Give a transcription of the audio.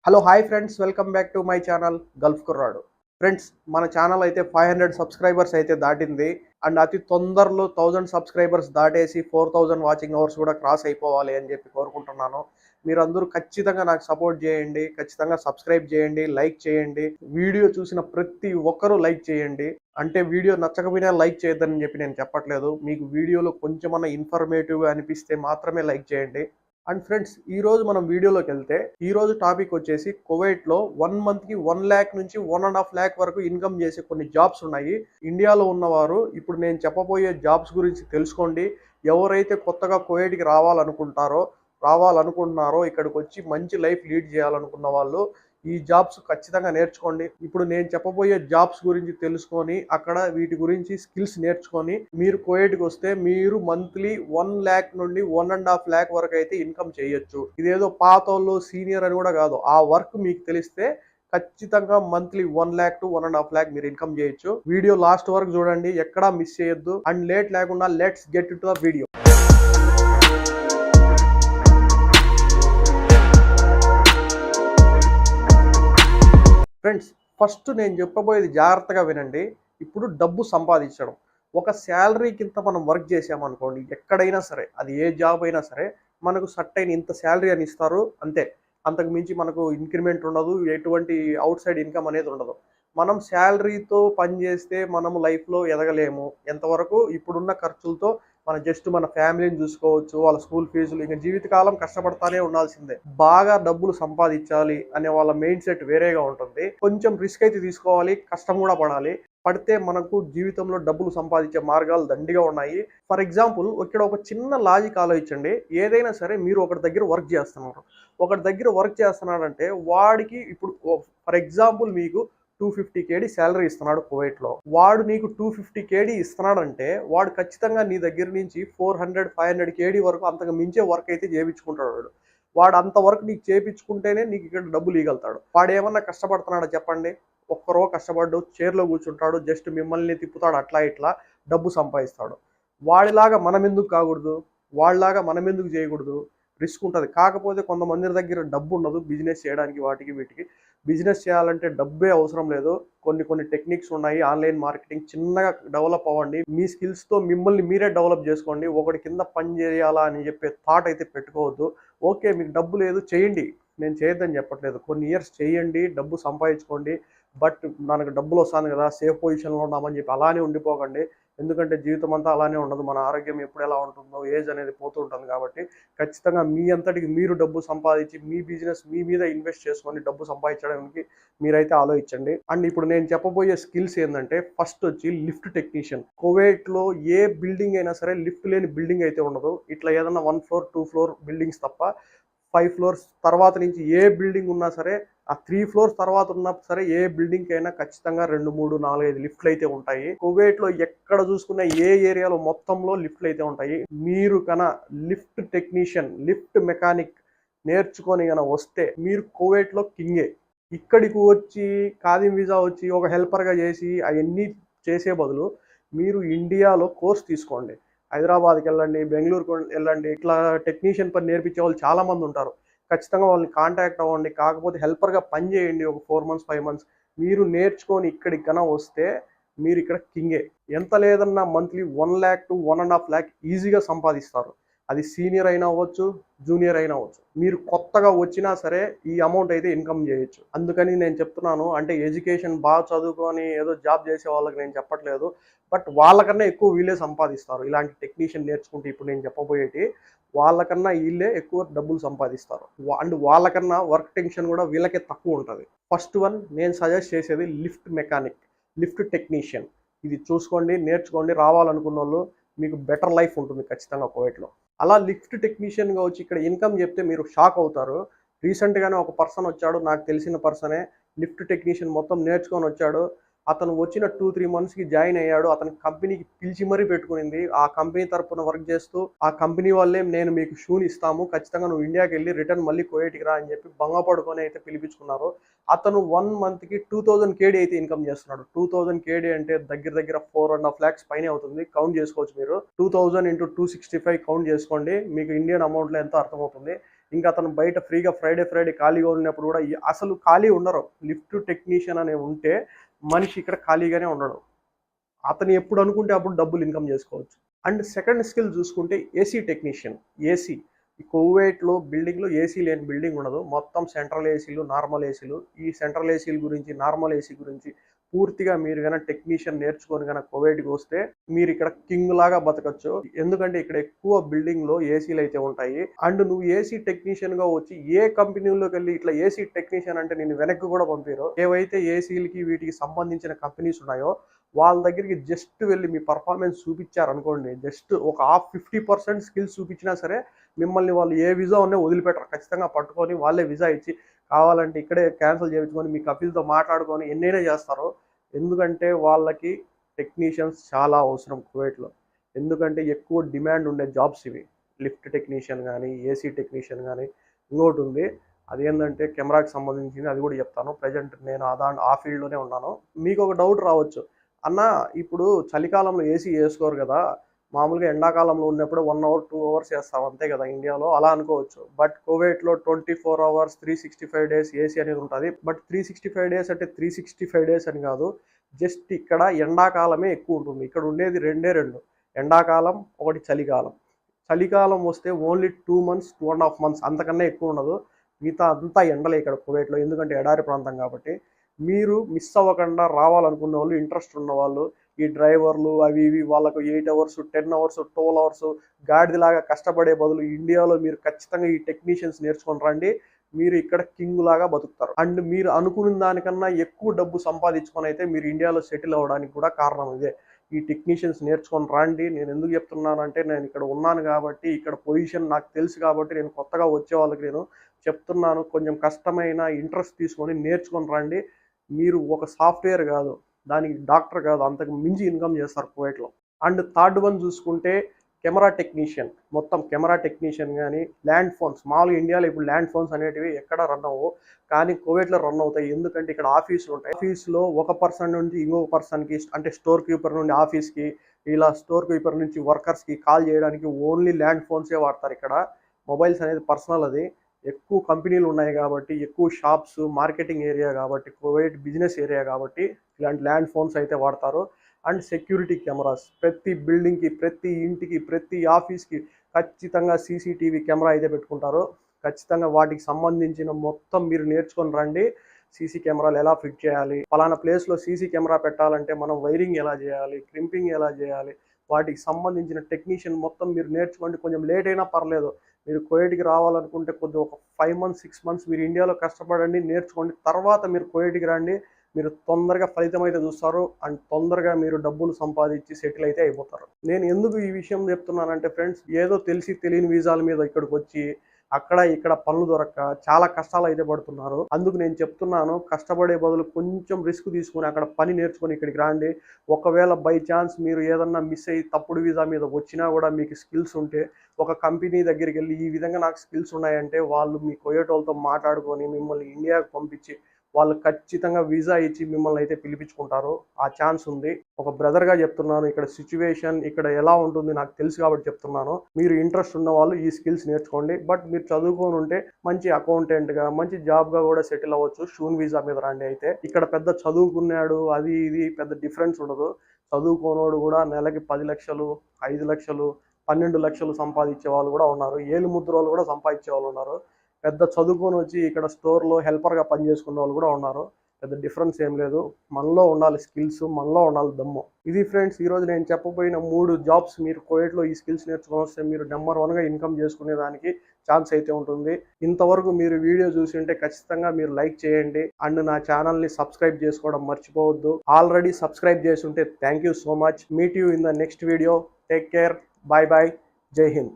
Hello hi friends, welcome back to my channel Gulf కుర్రాడు. Friends, మన channel అయితే 500 subscribers అయితే దాటింది. అండ్ అతి తొందరలో 1000 సబ్స్క్రైబర్స్ దాటేసి 4000 వాచింగ్ అవర్స్ కూడా క్రాస్ అయిపోవాలి అని చెప్పి కోరుకుంటున్నాను. మీరందరూ ఖచ్చితంగా నాకు సపోర్ట్ చేయండి, ఖచ్చితంగా సబ్స్క్రైబ్ చేయండి, లైక్ చేయండి. వీడియో చూసిన ప్రతి ఒక్కరూ లైక్ చేయండి. అంటే వీడియో నచ్చకపోయినా లైక్ చేయొద్దని చెప్పి నేను చెప్పట్లేదు. మీకు వీడియోలో కొంచెమన్నా ఇన్ఫర్మేటివ్గా అనిపిస్తే మాత్రమే లైక్ చేయండి. అండ్ ఫ్రెండ్స్, ఈ రోజు మనం వీడియోలోకి వెళ్తే ఈ రోజు టాపిక్ వచ్చేసి కువైట్లో 1 మంత్కి 1 lakh నుంచి 1.5 lakh వరకు ఇన్కమ్ చేసే కొన్ని జాబ్స్ ఉన్నాయి. ఇండియాలో ఉన్నవారు ఇప్పుడు నేను చెప్పబోయే జాబ్స్ గురించి తెలుసుకోండి. ఎవరైతే కొత్తగా కువైట్కి రావాలనుకుంటున్నారో ఇక్కడికి వచ్చి మంచి లైఫ్ లీడ్ చేయాలనుకున్న వాళ్ళు ఈ జాబ్స్ ఖచ్చితంగా నేర్చుకోండి. ఇప్పుడు నేను చెప్పబోయే జాబ్స్ గురించి తెలుసుకొని అక్కడ వీటి గురించి స్కిల్స్ నేర్చుకొని మీరు కువైట్కి వస్తే మీరు మంత్లీ 1 lakh నుండి 1.5 lakh వరకు అయితే ఇన్కమ్ చేయొచ్చు. ఇదేదో పాతోళ్ళు సీనియర్ అని కూడా కాదు. ఆ వర్క్ మీకు తెలిస్తే ఖచ్చితంగా మంత్లీ 1 lakh to 1.5 lakh మీరు ఇన్కమ్ చేయొచ్చు. వీడియో లాస్ట్ వరకు చూడండి, ఎక్కడా మిస్ చేయొద్దు. అండ్ లేట్ లేకుండా let's get to the video. Friends, first నేను చెప్పబోయేది జాగ్రత్తగా వినండి. ఇప్పుడు డబ్బు సంపాదించడం. ఒక శాలరీ కింద మనం వర్క్ చేసామనుకోండి, ఎక్కడైనా సరే అది ఏ జాబ్ అయినా సరే మనకు సర్టైన్ ఇంత శాలరీ అని ఇస్తారు, అంతే. అంతకు మించి మనకు ఇంక్రిమెంట్ ఉండదు, ఎటువంటి అవుట్ సైడ్ ఇన్కమ్ అనేది ఉండదు. మనం శాలరీతో పని చేస్తే మనం లైఫ్లో ఎదగలేము. ఎంతవరకు ఇప్పుడున్న ఖర్చులతో మన ఫ్యామిలీని చూసుకోవచ్చు, వాళ్ళ స్కూల్ ఫీజులు, ఇంకా జీవితకాలం కష్టపడతానే ఉండాల్సిందే. బాగా డబ్బులు సంపాదించాలి అనే వాళ్ళ మైండ్ సెట్ వేరేగా ఉంటుంది. కొంచెం రిస్క్ అయితే తీసుకోవాలి, కష్టం కూడా పడాలి. పడితే మనకు జీవితంలో డబ్బులు సంపాదించే మార్గాలు దండిగా ఉన్నాయి. ఫర్ ఎగ్జాంపుల్, ఇక్కడ ఒక చిన్న లాజిక్ ఆలోచించండి. ఏదైనా సరే మీరు ఒకటి దగ్గర వర్క్ చేస్తున్నాడంటే వాడికి ఇప్పుడు ఫర్ ఎగ్జాంపుల్ మీకు 250 KD శాలరీ ఇస్తున్నాడు కువైట్లో. వాడు నీకు 250 KD ఇస్తున్నాడంటే వాడు ఖచ్చితంగా నీ దగ్గర నుంచి 400-500 KD వరకు అంతకు మించే వర్క్ అయితే చేయించుకుంటాడు. వాడు అంత వర్క్ నీకు చేయించుకుంటేనే నీకు ఇక్కడ డబ్బులు ఇవ్వగలుగుతాడు. వాడు ఏమన్నా కష్టపడుతున్నాడా చెప్పండి? ఒక్కరో కష్టపడ్డు చైర్లో కూర్చుంటాడు, జస్ట్ మిమ్మల్ని తిప్పుతాడు, అట్లా ఇట్లా డబ్బు సంపాదిస్తాడు. వాడిలాగా మనం ఎందుకు కాకూడదు? వాళ్ళలాగా మనం ఎందుకు చేయకూడదు? రిస్క్ ఉంటుంది. కాకపోతే కొంతమంది దగ్గర డబ్బు ఉండదు బిజినెస్ చేయడానికి. వాటికి వీటికి బిజినెస్ చేయాలంటే డబ్బే అవసరం లేదు. కొన్ని టెక్నిక్స్ ఉన్నాయి. ఆన్లైన్ మార్కెటింగ్ చిన్నగా డెవలప్ అవ్వండి. మీ స్కిల్స్తో మిమ్మల్ని మీరే డెవలప్ చేసుకోండి. ఒకటి కింద పని చేయాలా అని చెప్పే థాట్ అయితే పెట్టుకోవద్దు. ఓకే, మీకు డబ్బు లేదు, చేయండి, నేను చేయొద్దని చెప్పట్లేదు. కొన్ని ఇయర్స్ చేయండి, డబ్బు సంపాదించుకోండి. బట్ మనకు డబ్బులు వస్తుంది కదా, సేఫ్ పొజిషన్లో ఉన్నామని చెప్పి అలానే ఉండిపోకండి. ఎందుకంటే జీవితం అంతా అలానే ఉండదు. మన ఆరోగ్యం ఎప్పుడు ఎలా ఉంటుందో, ఏజ్ అనేది పోతూ ఉంటుంది. కాబట్టి ఖచ్చితంగా మీ అంతటికి మీరు డబ్బు సంపాదించి మీ బిజినెస్ మీ మీద ఇన్వెస్ట్ చేసుకొని డబ్బు సంపాదించడానికి మీరైతే ఆలోచించండి. అండ్ ఇప్పుడు నేను చెప్పబోయే స్కిల్స్ ఏంటంటే, ఫస్ట్ వచ్చి లిఫ్ట్ టెక్నీషియన్. కువైట్లో ఏ బిల్డింగ్ అయినా సరే లిఫ్ట్ లేని బిల్డింగ్ అయితే ఉండదు. ఇట్లా ఏదన్నా 1 floor 2 floor బిల్డింగ్స్ తప్ప 5 floors తర్వాత నుంచి ఏ బిల్డింగ్ ఉన్నా సరే, ఆ 3 floors తర్వాత ఉన్నా సరే, ఏ బిల్డింగ్ అయినా ఖచ్చితంగా 2, 3, 4, 5 లిఫ్ట్లు అయితే ఉంటాయి. కువైట్ లో ఎక్కడ చూసుకున్న ఏ ఏరియాలో మొత్తంలో లిఫ్ట్లు అయితే ఉంటాయి. మీరు కన లిఫ్ట్ టెక్నీషియన్, లిఫ్ట్ మెకానిక్ నేర్చుకొని కన వస్తే మీరు కువైట్ లో కింగే. ఇక్కడికి వచ్చి ఖాదీం వీసా వచ్చి ఒక హెల్పర్ గా చేసి అవన్నీ చేసే బదులు మీరు ఇండియాలో కోర్స్ తీసుకోండి. హైదరాబాద్కి వెళ్ళండి, బెంగళూరుకు వెళ్ళండి. ఇట్లా టెక్నీషియన్ పని నేర్పించే వాళ్ళు చాలా మంది ఉంటారు. ఖచ్చితంగా వాళ్ళని కాంటాక్ట్ అవ్వండి. కాకపోతే హెల్పర్గా పని చేయండి ఒక 4 months 5 months. మీరు నేర్చుకొని ఇక్కడికి కన్నా వస్తే మీరు ఇక్కడ కింగే. ఎంత లేదన్నా మంత్లీ 1 lakh to 1.5 lakh ఈజీగా సంపాదిస్తారు. అది సీనియర్ అయినా అవ్వచ్చు, జూనియర్ అయినా అవ్వచ్చు. మీరు కొత్తగా వచ్చినా సరే ఈ అమౌంట్ అయితే ఇన్కమ్ చేయొచ్చు. అందుకని నేను చెప్తున్నాను. అంటే ఎడ్యుకేషన్ బాగా చదువుకొని ఏదో జాబ్ చేసే వాళ్ళకి నేను చెప్పట్లేదు. బట్ వాళ్ళకన్నా ఎక్కువ వీళ్ళే సంపాదిస్తారు. ఇలాంటి టెక్నీషియన్ నేర్చుకుంటే ఇప్పుడు నేను చెప్పబోయేటి వాళ్ళకన్నా వీళ్ళే ఎక్కువ డబ్బులు సంపాదిస్తారు. అండ్ వాళ్ళకన్నా వర్క్ టెన్షన్ కూడా వీళ్ళకే తక్కువ ఉంటుంది. ఫస్ట్ వన్ నేను సజెస్ట్ చేసేది లిఫ్ట్ మెకానిక్, లిఫ్ట్ టెక్నీషియన్. ఇది చూసుకోండి, నేర్చుకోండి. రావాలనుకున్న వాళ్ళు మీకు బెటర్ లైఫ్ ఉంటుంది ఖచ్చితంగా కువైట్లో. అలా లిఫ్ట్ టెక్నీషియన్గా వచ్చి ఇక్కడ ఇన్కమ్ చెప్తే మీరు షాక్ అవుతారు. రీసెంట్గానే ఒక పర్సన్ వచ్చాడు, నాకు తెలిసిన పర్సనే. లిఫ్ట్ టెక్నీషియన్ మొత్తం నేర్చుకొని వచ్చాడు. అతను వచ్చిన 2-3 monthsకి జాయిన్ అయ్యాడు. అతని కంపెనీకి పిలిచి మరీ పెట్టుకునింది. ఆ కంపెనీ తరపున వర్క్ చేస్తూ ఆ కంపెనీ వాళ్ళే నేను మీకు షూని ఇస్తాము, ఖచ్చితంగా నువ్వు ఇండియాకి వెళ్ళి రిటర్న్ మళ్ళీ కువైట్కి రా అని చెప్పి భంగపడుకొని అయితే పిలిపించుకున్నారు. అతను 1 monthకి 2000 KD అయితే ఇన్కమ్ చేస్తున్నాడు. 2000 KD అంటే దగ్గర దగ్గర 4.5 lakhs పైనే అవుతుంది. కౌంట్ చేసుకోవచ్చు మీరు. 2000 into 265 కౌంట్ చేసుకోండి, మీకు ఇండియన్ అమౌంట్లో ఎంతో అర్థమవుతుంది. ఇంకా అతను బయట ఫ్రీగా ఫ్రైడే ఖాళీగా ఉన్నప్పుడు కూడా అసలు ఖాళీ ఉండరు. లిఫ్ట్ టెక్నీషియన్ అనే ఉంటే మనిషి ఇక్కడ ఖాళీగానే ఉండడు. అతను ఎప్పుడు అనుకుంటే అప్పుడు డబ్బులు ఇన్కమ్ చేసుకోవచ్చు. అండ్ సెకండ్ స్కిల్ చూసుకుంటే ఏసీ టెక్నీషియన్. ఏసీ ఈ కువైట్లో బిల్డింగ్లో ఏసీ లేని బిల్డింగ్ ఉండదు. మొత్తం సెంట్రల్ ఏసీలు, నార్మల్ ఏసీలు. ఈ సెంట్రల్ ఏసీల గురించి, నార్మల్ ఏసీ గురించి పూర్తిగా మీరు కనుక టెక్నీషియన్ నేర్చుకొని కనుక కువైట్కి వస్తే మీరు ఇక్కడ కింగ్ లాగా బతకచ్చు. ఎందుకంటే ఇక్కడ ఎక్కువ బిల్డింగ్లో ఏసీలు అయితే ఉంటాయి. అండ్ నువ్వు ఏసీ టెక్నీషియన్గా వచ్చి ఏ కంపెనీలోకి వెళ్ళి ఇట్లా ఏసీ టెక్నీషియన్ అంటే నేను వెనక్కి కూడా పంపారు. ఏవైతే ఏసీలకి వీటికి సంబంధించిన కంపెనీస్ ఉన్నాయో వాళ్ళ దగ్గరికి జస్ట్ వెళ్ళి మీ పర్ఫార్మెన్స్ చూపించారనుకోండి, జస్ట్ ఒక 50% స్కిల్స్ చూపించినా సరే మిమ్మల్ని వాళ్ళు ఏ వీసా ఉన్నా వదిలిపెట్టరు. ఖచ్చితంగా పట్టుకొని వాళ్ళే వీసా ఇచ్చి కావాలంటే ఇక్కడే క్యాన్సిల్ చేయించుకొని మీ కఫీల్తో మాట్లాడుకొని ఎన్నైనా చేస్తారు. ఎందుకంటే వాళ్ళకి టెక్నీషియన్స్ చాలా అవసరం కువైట్లో. ఎందుకంటే ఎక్కువ డిమాండ్ ఉండే జాబ్స్ ఇవి. లిఫ్ట్ టెక్నీషియన్ కానీ, ఏసీ టెక్నీషియన్ కానీ. ఇంకోటి ఉంది, అదేంటంటే కెమెరాకి సంబంధించింది, అది కూడా చెప్తాను. ప్రజెంట్ నేను ఆ ఫీల్డ్లోనే ఉన్నాను. మీకు ఒక డౌట్ రావచ్చు, అన్న ఇప్పుడు చలికాలంలో ఏసీ వేసుకోరు కదా, మామూలుగా ఎండాకాలంలో ఉన్నప్పుడు 1 అవర్ 2 అవర్స్ వేస్తాం అంతే కదా ఇండియాలో, అలా అనుకోవచ్చు. బట్ కువైట్లో 24 అవర్స్ 365 డేస్ ఏసీ అనేది ఉంటుంది. బట్ 365 డేస్ అంటే 365 డేస్ అని కాదు, జస్ట్ ఇక్కడ ఎండాకాలమే ఎక్కువ ఉంటుంది. ఇక్కడ ఉండేది రెండు, ఎండాకాలం ఒకటి చలికాలం. చలికాలం వస్తే ఓన్లీ 2 మంత్స్ 2.5 మంత్స్, అంతకన్నా ఎక్కువ ఉండదు. మిగతా అంతా ఎండలే ఇక్కడ కువైట్లో, ఎందుకంటే ఎడారి ప్రాంతం కాబట్టి. మీరు మిస్ అవ్వకుండా రావాలనుకున్న వాళ్ళు, ఇంట్రెస్ట్ ఉన్న వాళ్ళు, ఈ డ్రైవర్లు అవి ఇవి వాళ్ళకు 8 అవర్స్ 10 అవర్స్ 12 అవర్స్ గాడిదలాగా కష్టపడే బదులు ఇండియాలో మీరు ఖచ్చితంగా ఈ టెక్నీషియన్స్ నేర్చుకొని రండి. మీరు ఇక్కడ కింగ్ లాగా బతుకుతారు. అండ్ మీరు అనుకున్న దానికన్నా ఎక్కువ డబ్బు సంపాదించుకొని అయితే మీరు ఇండియాలో సెటిల్ అవ్వడానికి కూడా కారణం ఇదే. ఈ టెక్నీషియన్స్ నేర్చుకొని రండి. నేను ఎందుకు చెప్తున్నానంటే నేను ఇక్కడ ఉన్నాను కాబట్టి, ఇక్కడ పొజిషన్ నాకు తెలుసు కాబట్టి నేను కొత్తగా వచ్చే వాళ్ళకి నేను చెప్తున్నాను. కొంచెం కష్టమైన ఇంట్రెస్ట్ తీసుకొని నేర్చుకొని రండి. మీరు ఒక సాఫ్ట్వేర్ కాదు, దానికి డాక్టర్ కాదు, అంతకు మించి ఇన్కమ్ చేస్తారు కువైట్లో. అండ్ థర్డ్ వన్ చూసుకుంటే కెమెరా టెక్నీషియన్. మొత్తం కెమెరా టెక్నీషియన్ కానీ, ల్యాండ్ ఫోన్స్. మామూలుగా ఇండియాలో ఇప్పుడు ల్యాండ్ ఫోన్స్ అనేటివి ఎక్కడ రన్ అవ్వవు, కానీ కువైట్లో రన్ అవుతాయి. ఎందుకంటే ఇక్కడ ఆఫీసులు ఉంటాయి. ఆఫీస్లో ఒక పర్సన్ నుంచి ఇంకొక పర్సన్కి, అంటే స్టోర్ కీపర్ నుండి ఆఫీస్కి, ఇలా స్టోర్ కీపర్ నుంచి వర్కర్స్కి కాల్ చేయడానికి ఓన్లీ ల్యాండ్ ఫోన్సే వాడతారు ఇక్కడ. మొబైల్స్ అనేది పర్సనల్. అది ఎక్కువ కంపెనీలు ఉన్నాయి కాబట్టి, ఎక్కువ షాప్స్, మార్కెటింగ్ ఏరియా కాబట్టి, కువైట్ బిజినెస్ ఏరియా కాబట్టి ఇలాంటి ల్యాండ్ ఫోన్స్ అయితే వాడతారు. And security cameras. ప్రతి బిల్డింగ్కి, ప్రతి ఇంటికి, ప్రతి ఆఫీస్కి ఖచ్చితంగా సీసీటీవీ కెమెరా అయితే పెట్టుకుంటారు. ఖచ్చితంగా వాటికి సంబంధించిన మొత్తం మీరు నేర్చుకొని రండి. సీసీ కెమెరాలు ఎలా ఫిట్ చేయాలి, పలానా ప్లేస్లో సీసీ కెమెరా పెట్టాలంటే మనం వైరింగ్ ఎలా చేయాలి, క్రింపింగ్ ఎలా చేయాలి, వాటికి సంబంధించిన టెక్నీషియన్ మొత్తం మీరు నేర్చుకోండి. కొంచెం లేట్ అయినా పర్లేదు, మీరు కువైట్కి రావాలనుకుంటే కొద్దిగా ఒక 5 మంత్స్ 6 మంత్స్ మీరు ఇండియాలో కష్టపడండి, నేర్చుకోండి. తర్వాత మీరు కువైట్కి రండి. మీరు తొందరగా ఫలితం అయితే చూస్తారు. అండ్ తొందరగా మీరు డబ్బులు సంపాదించి సెటిల్ అయితే అయిపోతారు. నేను ఎందుకు ఈ విషయం చెప్తున్నానంటే ఫ్రెండ్స్, ఏదో తెలిసి తెలియని వీసాల మీద ఇక్కడికి వచ్చి అక్కడ ఇక్కడ పనులు దొరక్క చాలా కష్టాలు అయితే పడుతున్నారు. అందుకు నేను చెప్తున్నాను, కష్టపడే బదులు కొంచెం రిస్క్ తీసుకుని అక్కడ పని నేర్చుకొని ఇక్కడికి రండి. ఒకవేళ బై ఛాన్స్ మీరు ఏదన్నా మిస్ అయ్యి తప్పుడు వీసా మీద వచ్చినా కూడా మీకు స్కిల్స్ ఉంటే ఒక కంపెనీ దగ్గరికి వెళ్ళి ఈ విధంగా నాకు స్కిల్స్ ఉన్నాయంటే వాళ్ళు మీ కువైట్ వాళ్ళతో మాట్లాడుకొని మిమ్మల్ని ఇండియాకు పంపించి వాళ్ళు ఖచ్చితంగా వీసా ఇచ్చి మిమ్మల్ని అయితే పిలిపించుకుంటారు. ఆ ఛాన్స్ ఉంది. ఒక బ్రదర్గా చెప్తున్నాను, ఇక్కడ సిచ్యువేషన్ ఇక్కడ ఎలా ఉంటుంది నాకు తెలుసు కాబట్టి చెప్తున్నాను. మీరు ఇంట్రెస్ట్ ఉన్న వాళ్ళు ఈ స్కిల్స్ నేర్చుకోండి. బట్ మీరు చదువుకొని ఉంటే మంచి అకౌంటెంట్గా, మంచి జాబ్గా కూడా సెటిల్ అవ్వచ్చు. షూన్ వీసా మీద రండి. అయితే ఇక్కడ పెద్ద చదువుకున్నాడు అది ఇది పెద్ద డిఫరెన్స్ ఉండదు. చదువుకోనోడు కూడా నెలకి 10 లక్షలు 5 లక్షలు 12 లక్షలు సంపాదించే వాళ్ళు కూడా ఉన్నారు. ఏలు ముద్ర వాళ్ళు కూడా సంపాదించే వాళ్ళు ఉన్నారు. పెద్ద చదువుకొని వచ్చి ఇక్కడ స్టోర్లో హెల్పర్గా పనిచేసుకున్న వాళ్ళు కూడా ఉన్నారు. పెద్ద డిఫరెన్స్ ఏం లేదు. మనలో ఉండాలి స్కిల్స్, మనలో ఉండాలి దమ్ము. ఇది ఫ్రెండ్స్ ఈరోజు నేను చెప్పబోయిన 3 జాబ్స్. మీరు కువైట్లో ఈ స్కిల్స్ నేర్చుకొని వస్తే మీరు నెంబర్ 1గా ఇన్కమ్ చేసుకునేదానికి ఛాన్స్ అయితే ఉంటుంది. ఇంతవరకు మీరు వీడియో చూసి ఉంటే ఖచ్చితంగా మీరు లైక్ చేయండి. అండ్ నా ఛానల్ని సబ్స్క్రైబ్ చేసుకోవడం మర్చిపోవద్దు. ఆల్రెడీ సబ్స్క్రైబ్ చేసి ఉంటే thank you so much. Meet you in the next video. Take care. Bye bye. Jai Hind.